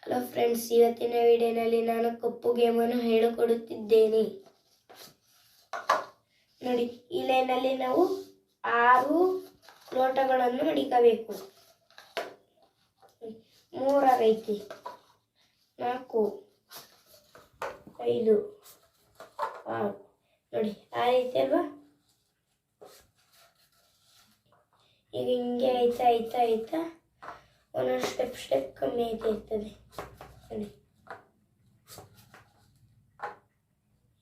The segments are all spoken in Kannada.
ಹಲೋ ಫ್ರೆಂಡ್ಸ್, ಇವತ್ತಿನ ವಿಡಿಯೋನಲ್ಲಿ ನಾನು ಕಪ್ಪು ಗೇಮನ್ನು ಹೇಳಿಕೊಡುತ್ತಿದ್ದೇನೆ. ನೋಡಿ, ಈ ಲೈನಲ್ಲಿ ನಾವು 6 ಲೋಟಗಳನ್ನು ಮಡಿಕಬೇಕು. 3 ಆಗೈತಿ, 4, 5, 6. ನೋಡಿ, ಆ ರೀತಿ ಅಲ್ವಾ? ಈಗ ಹಿಂಗೆ ಆಯ್ತಾ ಒಂದೊಂದು ಸ್ಟೆಪ್ ಕಮ್ಮಿ ಇರ್ತದೆ. ನೋಡಿ,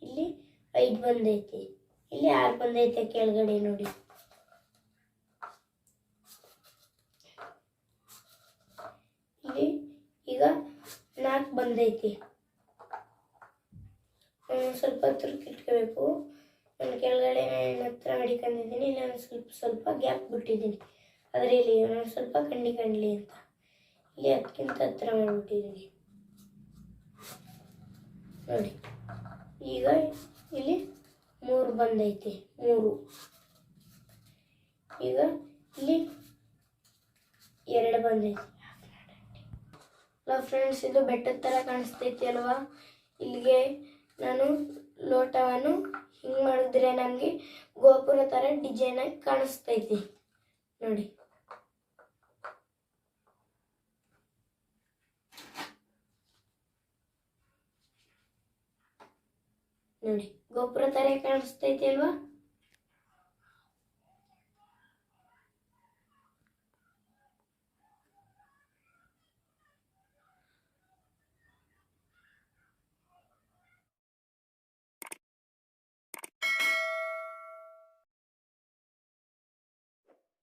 ಇಲ್ಲಿ 5 ಬಂದೈತಿ, ಇಲ್ಲಿ 6 ಬಂದೈತೆ ಕೆಳಗಡೆ. ನೋಡಿ, ಇಲ್ಲಿ ಈಗ 4 ಬಂದೈತಿ. ಸ್ವಲ್ಪ ತುರ್ಕಿಟ್ಕೋಬೇಕು. ನಾನು ಕೆಳಗಡೆ ಹತ್ರ ಮಡಿಕೊಂಡಿದ್ದೀನಿ, ಇಲ್ಲಿ ನಾನು ಸ್ವಲ್ಪ ಗ್ಯಾಪ್ ಬಿಟ್ಟಿದ್ದೀನಿ. ಆದರೆ ಇಲ್ಲಿ ನಾನು ಸ್ವಲ್ಪ ಕಂಡ್ಲಿ ಅಂತ ಇಲ್ಲಿ ಅದಕ್ಕಿಂತ ಹತ್ರ ಮಾಡಿಬಿಟ್ಟಿದ್ದೀನಿ. ನೋಡಿ, ಈಗ ಇಲ್ಲಿ 3 ಬಂದೈತಿ, 3. ಈಗ ಇಲ್ಲಿ 2 ಬಂದೈತಿ. ಹಲೋ ಫ್ರೆಂಡ್ಸ್, ಇದು ಬೆಟ್ಟದ ಥರ ಕಾಣಿಸ್ತೈತಿ ಅಲ್ವಾ? ಇಲ್ಲಿಗೆ ನಾನು ಲೋಟವನ್ನು ಹಿಂಗೆ ಮಾಡಿದ್ರೆ ನಮಗೆ ಗೋಪುರ ಥರ ಡಿಸೈನ್ ಆಗಿ ಕಾಣಿಸ್ತೈತಿ. ನೋಡಿ, ಗೋಪುರ ಥರ ಕಾಣಿಸ್ತೈತಿ ಅಲ್ವಾ?